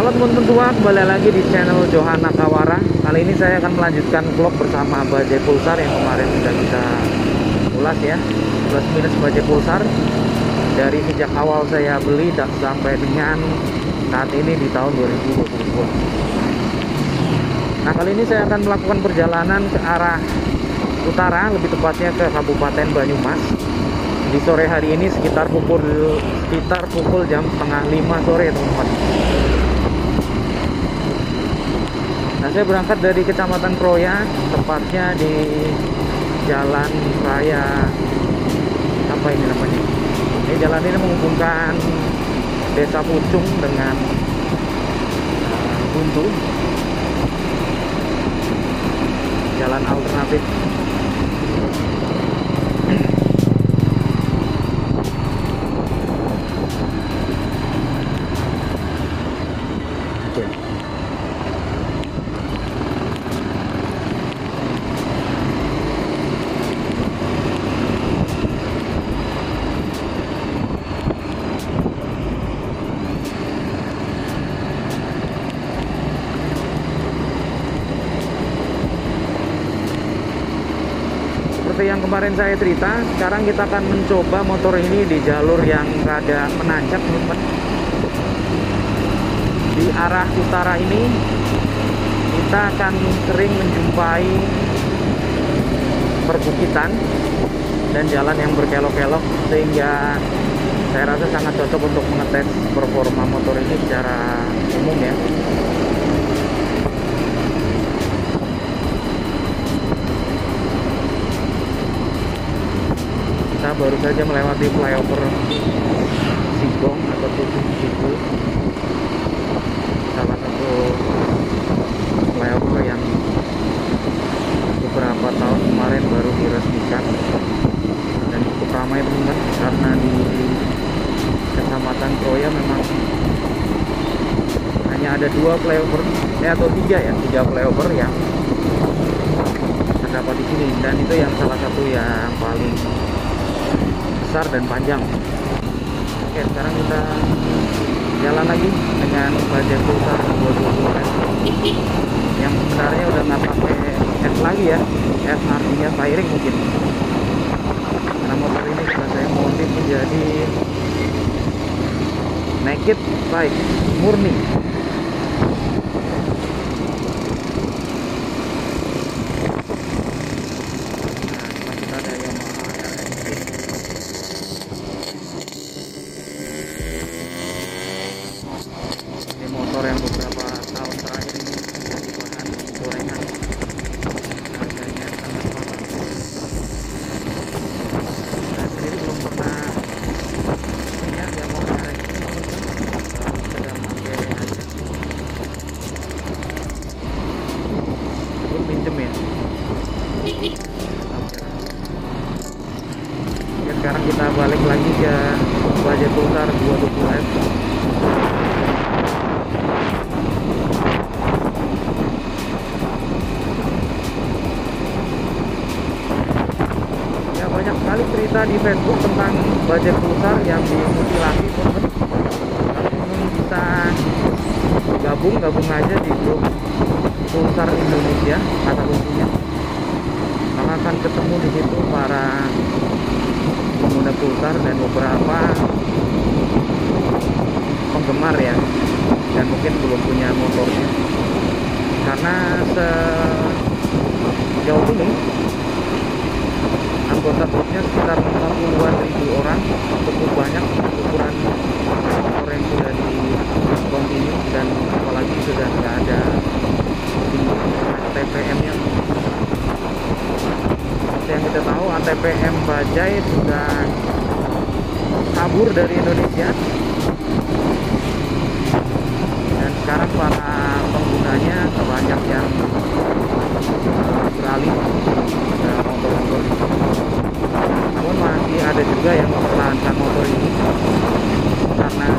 Halo teman-teman semua, kembali lagi di channel Johan Nakawara. Kali ini saya akan melanjutkan vlog bersama Bajaj Pulsar yang kemarin sudah kita ulas ya. Plus minus Bajaj Pulsar dari sejak awal saya beli sampai dengan saat ini di tahun 2022. Nah, kali ini saya akan melakukan perjalanan ke arah utara, lebih tepatnya ke Kabupaten Banyumas. Di sore hari ini sekitar pukul jam setengah 5 sore teman-teman. Nah, saya berangkat dari Kecamatan Kroya, tepatnya di Jalan Raya apa ini namanya? Ini jalan ini menghubungkan Desa Pucung dengan Buntu. Jalan alternatif. Seperti yang kemarin saya cerita, sekarang kita akan mencoba motor ini di jalur yang rada menanjak teman-teman. Di arah utara ini kita akan sering menjumpai perbukitan dan jalan yang berkelok-kelok, sehingga saya rasa sangat cocok untuk mengetes performa motor ini secara umum ya. Kita baru saja melewati flyover Sigong atau Pucung Siku, salah satu flyover yang beberapa tahun kemarin baru diresmikan dan cukup ramai teman-teman, karena di Kecamatan Kroya memang hanya ada 2 flyover atau 3 flyover yang terdapat di sini, dan itu yang salah satu yang paling besar dan panjang. Oke, sekarang kita jalan lagi dengan Bajaj Pulsar 220S yang sebenarnya udah nggak pakai S lagi ya, S artinya firing mungkin, karena motor ini sudah saya modif menjadi naked bike murni. Motor yang beberapa tahun terakhir ini menjadi bahan gorengan, harganya sangat mahal. Saya sendiri belum pernah punya yang mau merek ini, sedang pakai aja, belum pinjem ya. Oke, sekarang kita balik lagi ke Bajaj Pulsar 220S. Banyak sekali cerita di Facebook tentang Bajaj Pulsar yang dimutilasi teman-teman. Kalau bisa gabung aja di grup Pulsar Indonesia, kata kuncinya, maka akan ketemu di situ para pengguna Pulsar dan beberapa penggemar ya, dan mungkin belum punya motornya. Karena sejauh ini anggota klubnya sekitar 50-an ribu orang, cukup banyak ukuran motor yang sudah di-continue, dan apalagi sudah nggak ada ATPM-nya. Seperti yang kita tahu, ATPM Bajaj sudah kabur dari Indonesia, dan sekarang para penggunanya banyak yang beralih ke motor-motor ini. Namun masih ada juga yang mempertahankan motor ini karena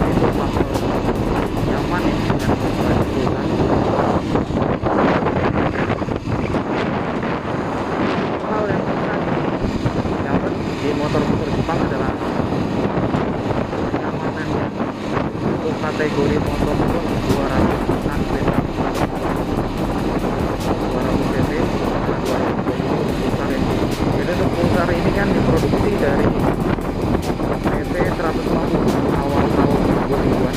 itu faktor nyaman ya dengan Bajaj Pulsar. Hal yang bisa didapat di motor-motor Jepang adalah kenyamanan ya. Untuk kategori motor Jadi untuk pulsar ini kan diproduksi dari PT 150 awal tahun 2000-an.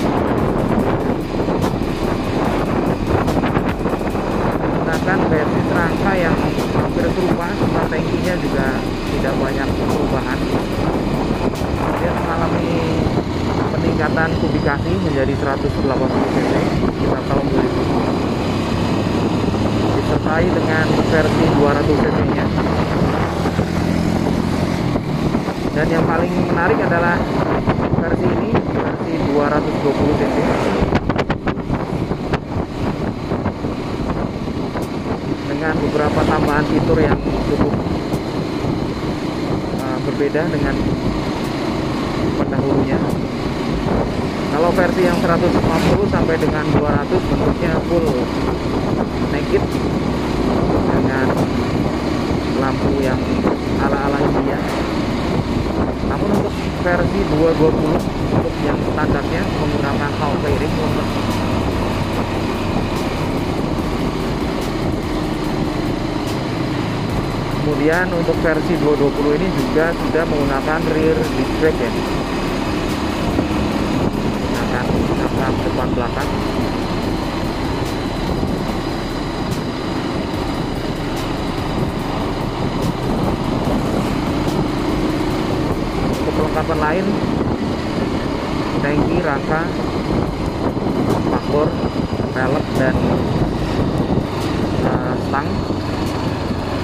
Menggunakan versi serangka yang hampir serupa, serta tangkinya juga tidak banyak perubahan. Dia mengalami peningkatan kubikasi menjadi 180 cc sekitar tahun 2010, disertai dengan versi 200 cc nya. Dan yang paling menarik adalah versi ini, versi 220 cc, dengan beberapa tambahan fitur yang cukup berbeda dengan pendahulunya. Kalau versi yang 150 sampai dengan 200 bentuknya full naked dengan lampu yang ala-ala India. Namun untuk versi 220 untuk yang standarnya menggunakan hall fairing. Kemudian untuk versi 220 ini juga sudah menggunakan rear disc brake ya, menggunakan jam depan belakang. Untuk perlengkapan lain, tangki, rangka, spakbor, pelek, dan stang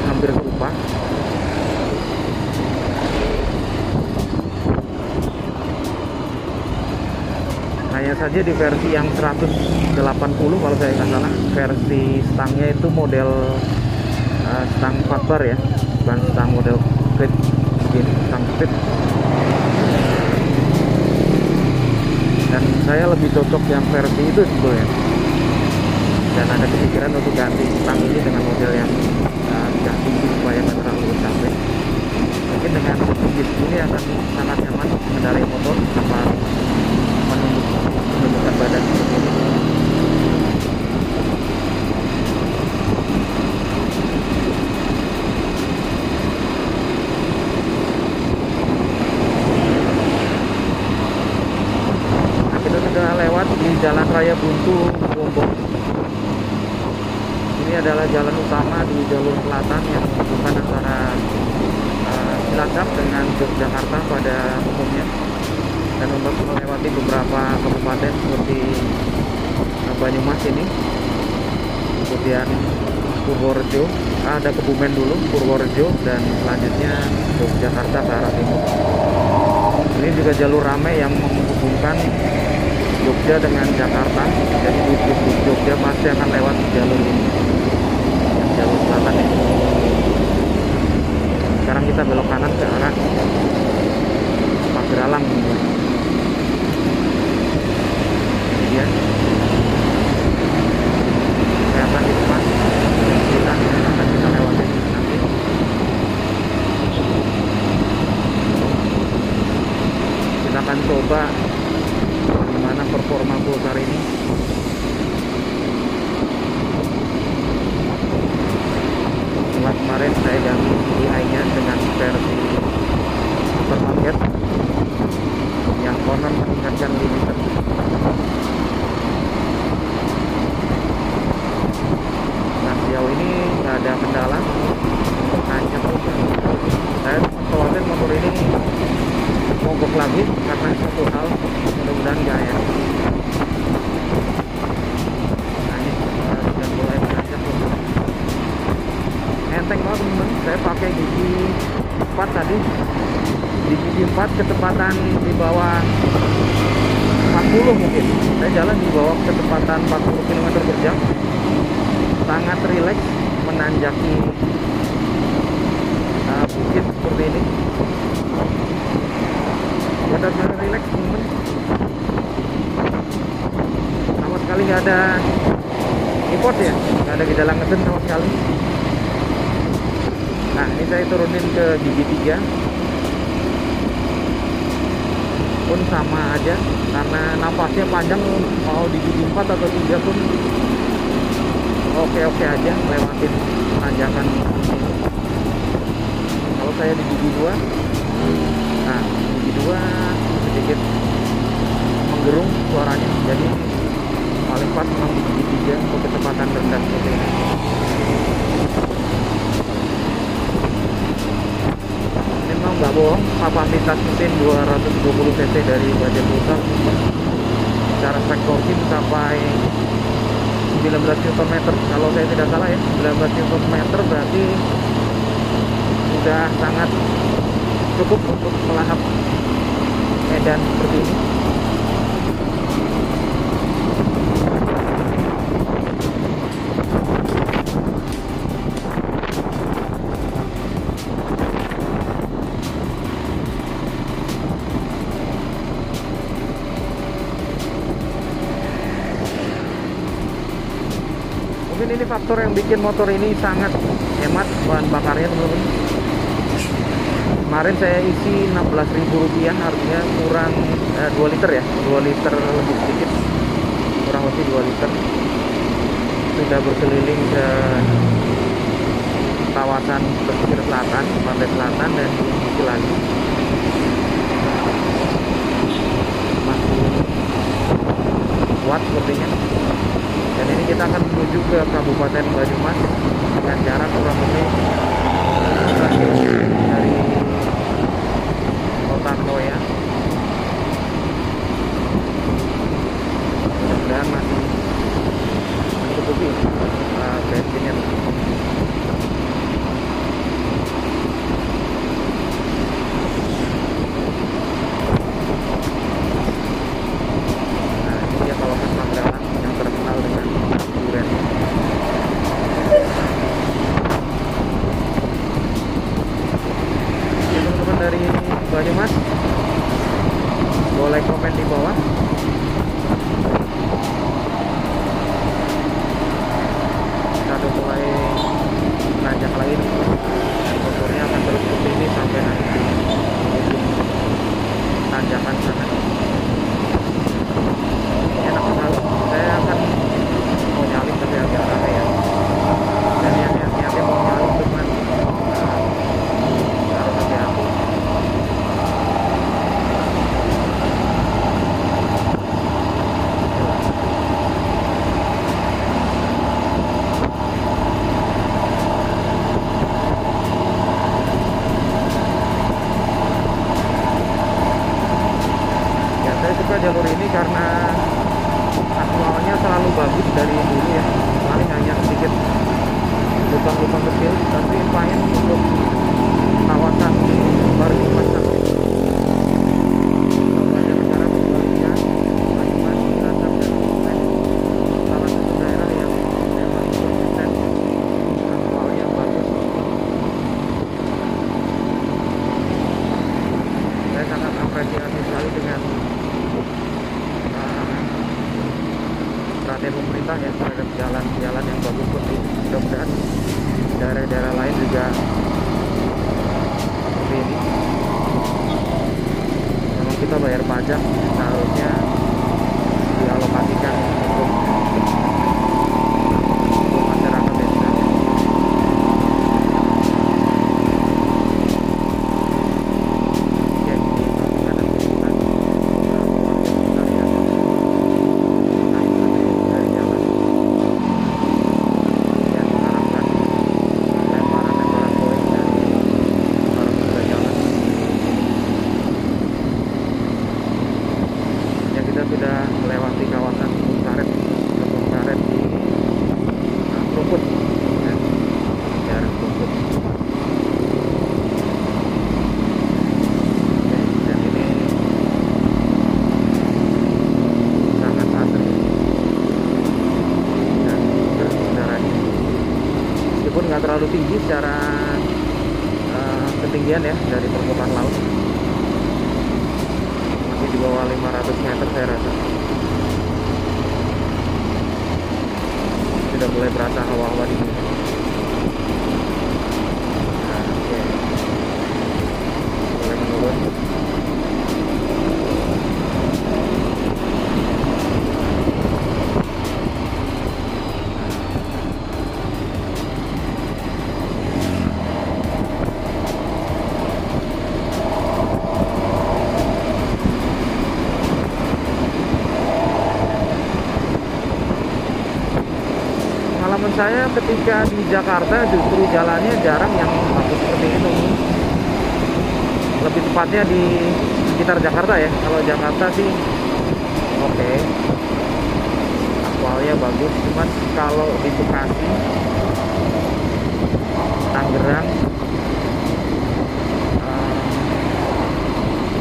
hampir serupa. Hanya saja di versi yang 180 kalau saya nggak salah, versi stangnya itu model stang 4 bar ya, bukan stang model fit begini, stang fit. Dan saya lebih cocok yang versi itu sebetulnya, dan ada kepikiran untuk ganti stang ini dengan model yang agak tinggi supaya nggak terlalu capek. Mungkin dengan tinggi ini akan sangat nyaman mengendarai motor tanpa menundukkan badan seperti ini. Nah, kita sudah lewat di Jalan Raya Buntu, Lombok. Ini adalah jalan utama di jalur selatan yang menghubungkan antara Cilacap dengan Yogyakarta pada umumnya, dan untuk melewati beberapa kabupaten seperti Banyumas ini, kemudian Purworejo, ada Kebumen dulu, Purworejo, dan selanjutnya Yogyakarta ke arah timur. Ini juga jalur ramai yang menghubungkan Jogja dengan Jakarta, jadi bus-bus Jogja pasti akan lewat jalur ini, jalur selatan ini. Sekarang kita belok kanan ke arah Pagralang. Kemudian kelihatan di depan kita akan kita lewati nanti. Kita akan coba gimana performa pulsar ini. Setelah kemarin saya ganti CDI-nya dengan versi supermarket yang konon meningkatkan limiter. Nah, sejauh ini nggak ada kendala, hanya saya khawatir motor ini mogok lagi karena satu hal, mudah-mudahan nggak ya. Nah, ini sudah mulai menanjak tuh. Enteng banget teman-teman, saya pakai gigi 4 tadi, di gigi 4 kecepatan di bawah 40 mungkin, saya jalan di bawah kecepatan 40 km per jam, sangat rileks menanjaki bukit seperti ini. Benar-benar rileks teman-teman, sama sekali nggak ada import ya, nggak ada gejala ngeden sama sekali. Nah, ini saya turunin ke gigi 3. pun sama aja, karena napasnya panjang, mau di gigi 4 atau 3 pun oke-oke aja lewatin tanjakan ini. Kalau saya di gigi 2, nah gigi 2 sedikit menggerung suaranya, jadi paling pas memang di gigi 3 untuk kecepatan rendah seperti ini. Ini memang nggak bohong, kapasitas mesin 220 cc dari Bajaj Pulsar secara spek torsi mencapai 19 Nm. Kalau saya tidak salah ya, 19 Nm berarti sudah sangat cukup untuk melahap medan seperti ini. Mungkin ini faktor yang bikin motor ini sangat hemat bahan bakarnya, teman-teman. Kemarin saya isi Rp16.000, artinya kurang 2 liter ya, 2 liter lebih sedikit, kurang lebih 2 liter. Sudah berkeliling ke kawasan pesisir selatan, pantai selatan, dan diisi lagi. Masih kuat sepertinya. Dan ini kita akan menuju ke Kabupaten Banyumas dengan jarak kurang lebih 15 km dari Kota Kroya. Mudah-mudahan masih mencukupi bensinnya. Nah, ini dia kawasan Magelang yang terkenal dengan durian. Teman-teman dari Banyumas, boleh komen di bawah. Kita udah mulai nanjak lagi, dan motornya akan terus seperti ini sampai nanti di ujung tanjakan sana. Enak sekali. Saya akan mau nyalip tapi agak rame ya, dan yang niatnya mau nyalip cuman harus hati-hati. Ya, saya suka jalur ini karena aktualnya selalu bagus dari dulu ya, paling hanya sedikit lubang-lubang kecil, tapi main untuk kawasan Banyumas Kabupaten Negara Purbalingga, Banyumas, Cilacap, dan Klaten, salah satu daerah yang memang konsisten aktualnya bagus. Saya sangat apresiasi sekali dengan perhatian pemerintah ya terhadap jalan-jalan yang bagus seperti ini. Mudah-mudahan daerah-daerah lain juga seperti ini. Memang kita bayar pajak, seharusnya dialokasikan untuk masyarakat desa. Oke, ini ada perhubungan warga sekitar yang dari jalan yang mengharapkan lemparan-lemparan koin dari para pengguna jalan. Ya, kita sudah melewati kawasan Kebun Karet di Krukut ya, daerah Krukut. Oke, dan ini sangat asri dan berkendaranya, meskipun nggak terlalu tinggi secara ketinggian ya dari permukaan laut, masih di bawah 500 meter saya rasa. Sudah mulai berasa hawa-hawa dingin. Nah, oke, mulai menurun. pengalaman saya ketika di Jakarta justru jalannya jarang yang bagus seperti itu. Lebih tepatnya di sekitar Jakarta ya. Kalau Jakarta sih oke, aspalnya bagus. Cuman kalau di Bekasi, Tangerang,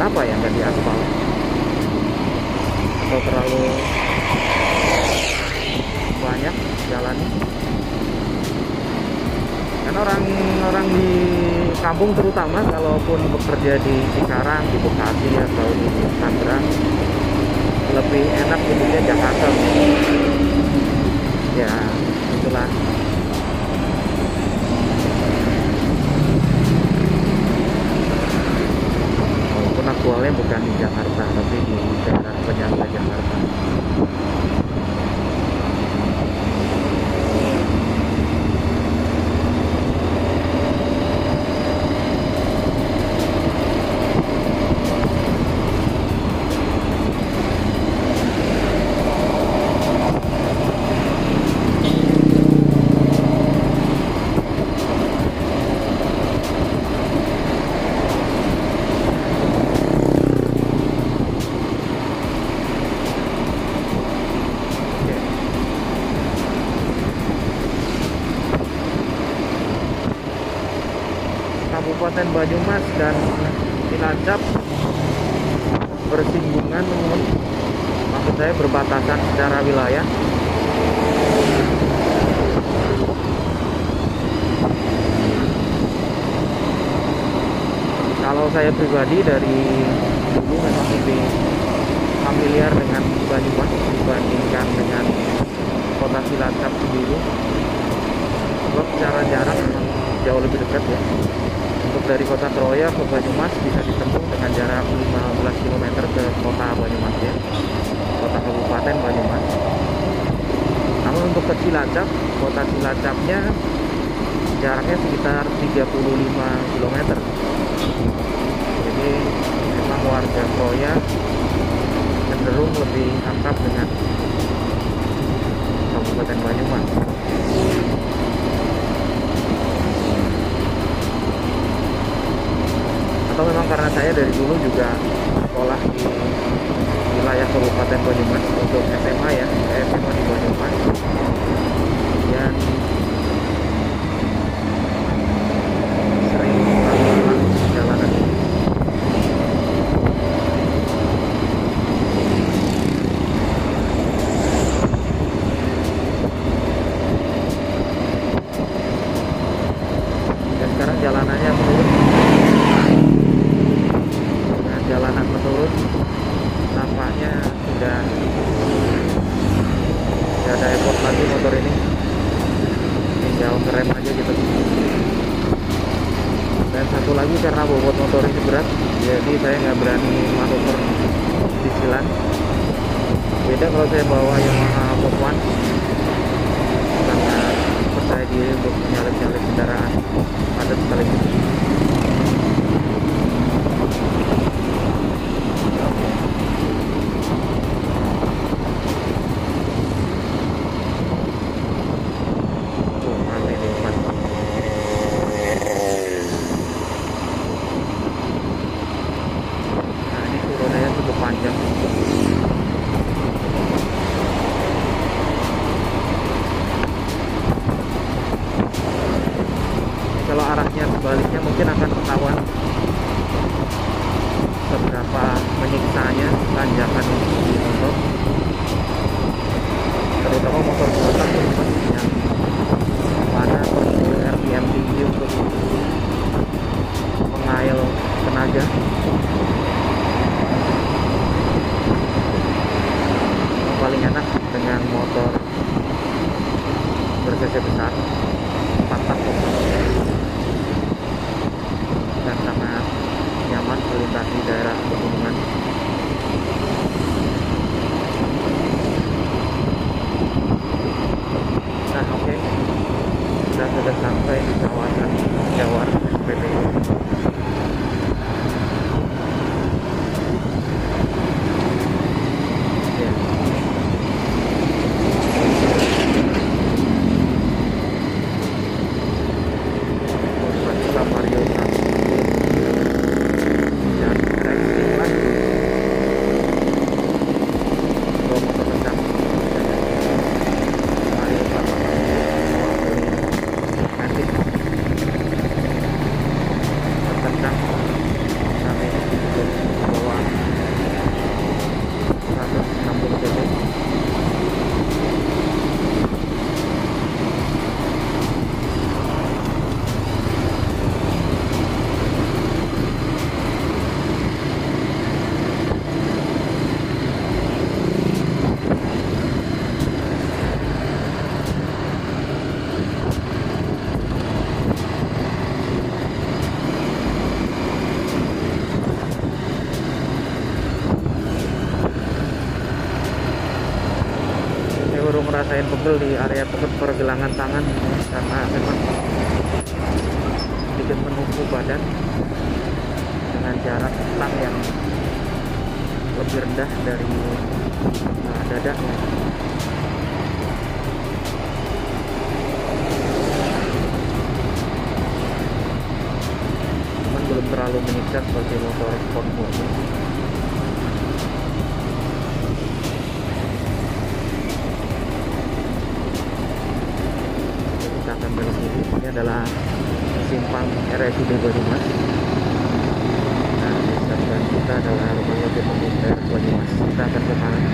kenapa ya nggak di aspal? Atau terlalu banyak jalannya? Kan orang-orang di kampung terutama kalaupun bekerja di Cikarang, di Bekasi atau di Tangerang, lebih enak hidupnya Jakarta. Ya itulah. Walaupun aktualnya bukan di Jakarta tapi di daerah penyangga Jakarta. Kabupaten Banyumas dan Cilacap bersinggungan, maksud saya berbatasan secara wilayah. Kalau saya pribadi dari dulu memang lebih familiar dengan Banyumas dibandingkan dengan kota Cilacap dulu, sebab secara jarak memang jauh lebih dekat ya. Untuk dari kota Troya ke Banyumas bisa ditempuh dengan jarak 15 km ke kota Banyumas ya, kota kabupaten Banyumas. Namun untuk ke Cilacap, kota Cilacapnya jaraknya sekitar 35 km. Jadi memang warga Troya cenderung lebih akrab dengan kabupaten Banyumas. Atau memang karena saya dari dulu juga sekolah di wilayah Kabupaten Banyumas untuk SMA ya, SMA di Banyumas. Dan sering lalu jalanan ini. Dan sekarang jalanannya menurun. Jalanan menurun, nampaknya sudah tidak ada effort lagi motor ini, tinggal ngerem aja gitu. Dan satu lagi karena bobot motor ini berat, jadi saya nggak berani manuver sisilan. Beda kalau saya bawa Yamaha Pop One, sangat percaya diri untuk menyalip-nyalip kendaraan padat sekaligus. Kalau arahnya sebaliknya mungkin akan ketahuan seberapa menyiksanya tanjakan ini di motor, terutama motor buatan yang mana perlu RPM tinggi untuk mengail tenaga. Paling enak dengan motor ber-cc besar 4 tak dan sangat nyaman melintasi daerah pegunungan. Nah oke, sudah sampai di kawasan Jawar SPBU. baru ngerasain pegel di area pergelangan tangan karena memang sedikit menumpu badan dengan jarak stang yang lebih rendah dari dada ya. Cuman belum terlalu menyiksa seperti motor sport murni. Kita akan belok kiri. Ini adalah simpang RSUD Banyumas. Nah, di sebelah kita adalah rumah sakit umum daerah Banyumas. Kita akan ke kanan.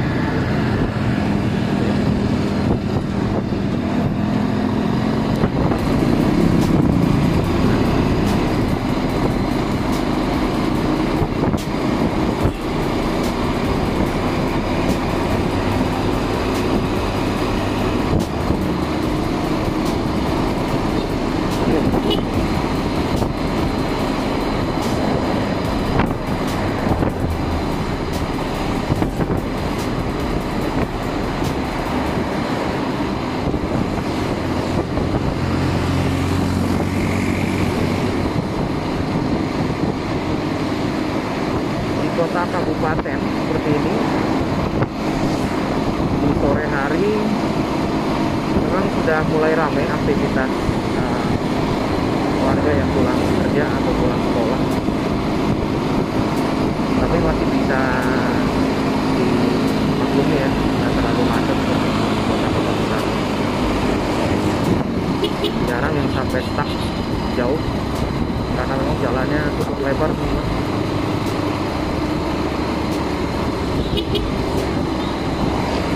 Kota kabupaten seperti ini di sore hari memang sudah mulai ramai aktivitas warga yang pulang kerja atau pulang sekolah, tapi masih bisa dimaklumi ya, tidak terlalu macet seperti kota-kota besar. Jarang yang sampai stuck jauh karena memang jalannya cukup lebar semua.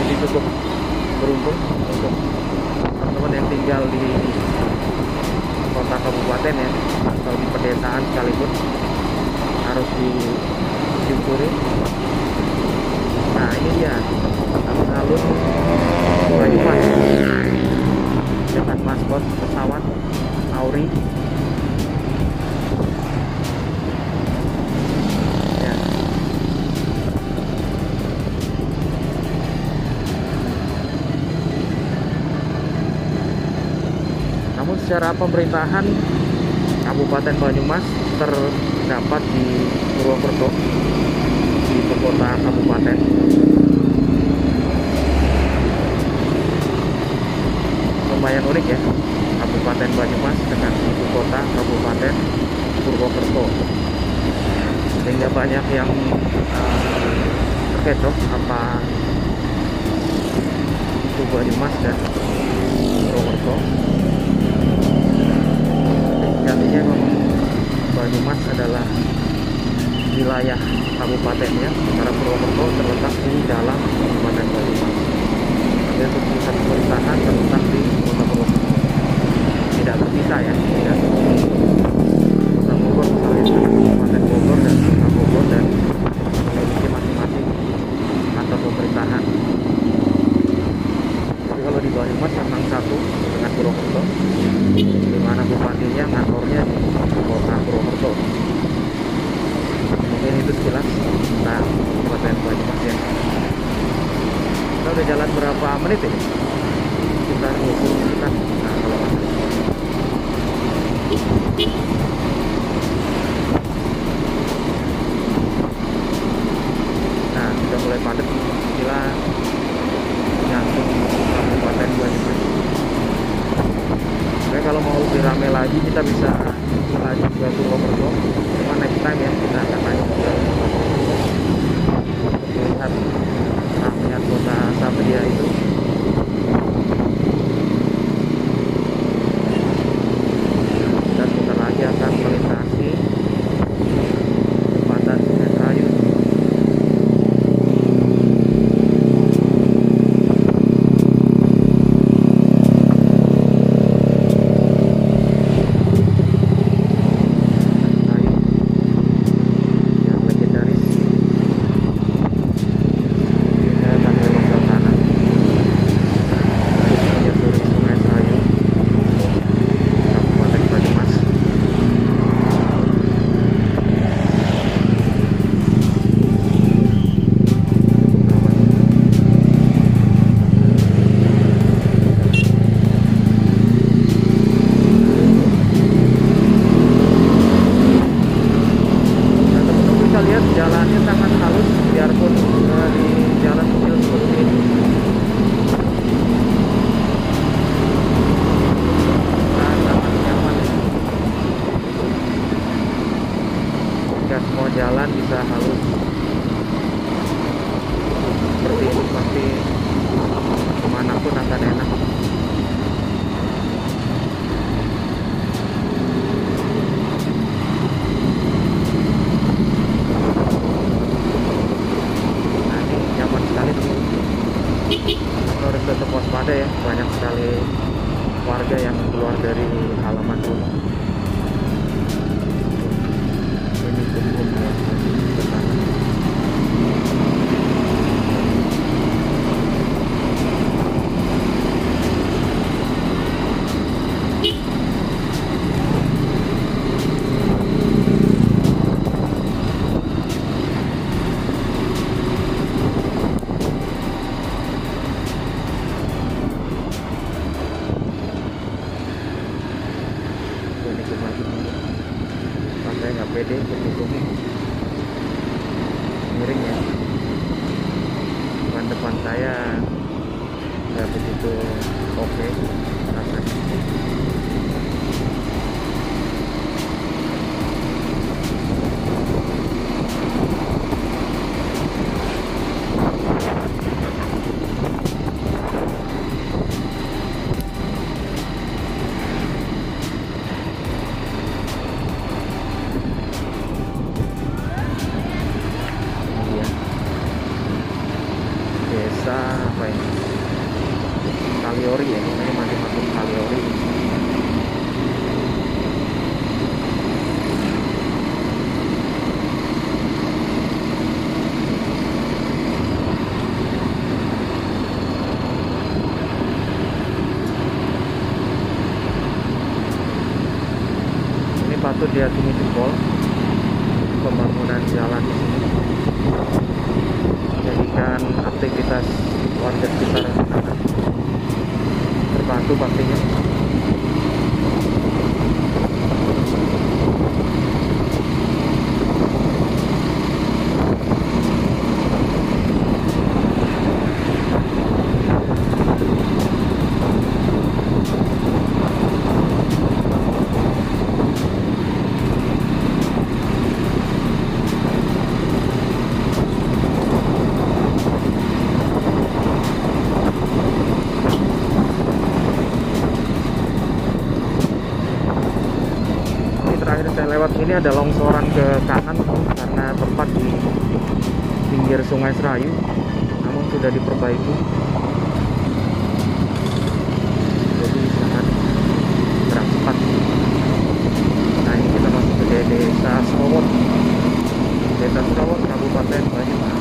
Jadi cukup beruntung untuk teman-teman yang tinggal di kota kabupaten ya, atau di pedesaan sekalipun, harus disyukuri. Nah, ini dia alun-alun Banyumas dengan maskot pesawat Auri. Secara pemerintahan Kabupaten Banyumas terdapat di Purwokerto, di ibu kota kabupaten. Lumayan unik ya, Kabupaten Banyumas dengan ibu kota Kabupaten Purwokerto, sehingga banyak yang terkecoh apa itu Banyumas dan Purwokerto. Artinya memang Banyumas adalah wilayah kabupatennya, sementara Purwokerto terletak di dalam Kabupaten Banyumas. Tapi untuk pusat pemerintahan terletak di Kota Purwokerto, tidak terpisah ya, tidak seperti Kota Bogor misalnya, Kabupaten Bogor dan Kota Bogor dan memiliki masing-masing kantor pemerintahan. Tapi kalau di Banyumas memang satu dengan Purwokerto, di mana bupatinya ngantornya di kota Purwokerto. Mungkin itu sekilas tentang Kabupaten Banyumas ya. Kita udah jalan berapa menit ini? Sekitar 20 menitan. Nah, kalau nah, sudah mulai padat gila nyambung Kabupaten Banyumas. Oke, kalau mau lebih rame lagi kita bisa lagi ke Purwokerto. Cuma next time ya, kita akan naik ke Purwokerto untuk melihat ramenya kota Sabedia itu. Dan sebentar lagi akan melintasi jembatan Sudirman. ya, banyak sekali warga yang keluar dari halaman rumah. Ini kumpul ya, ke sana. Ini kemaju saya nggak pede untuk miring ya. Depan saya nggak begitu oke rasanya. Desa apa ini? Kaliori ya, ini masih masuk Kaliori. Ini patut diacungi jempol pembangunan jalan di sini. Jadikan aktivitas warga sekitar sangat terbantu pastinya. Terakhir saya lewat sini ada longsoran ke kanan karena tempat di pinggir Sungai Serayu, namun sudah diperbaiki, jadi sangat gerak cepat. Nah ini kita masuk ke Desa Srowot, Kabupaten Banyumas.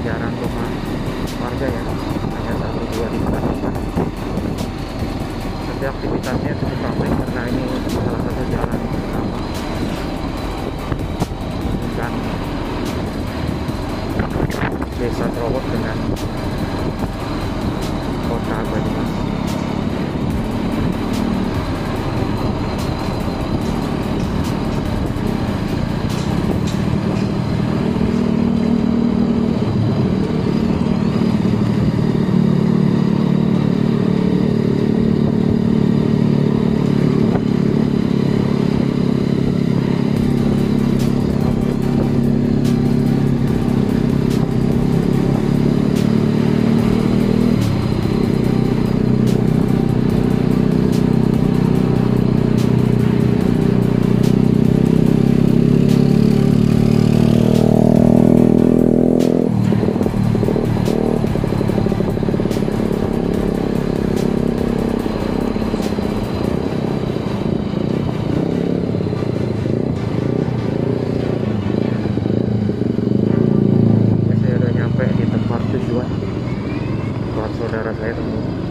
Jarang rumah warga ya, hanya 1-2 di depan. Tapi aktivitasnya cukup ramai karena ini salah satu jalan utama dan Desa Srowot dengan Kota Banyumas. Tujuan buat saudara saya tunggu.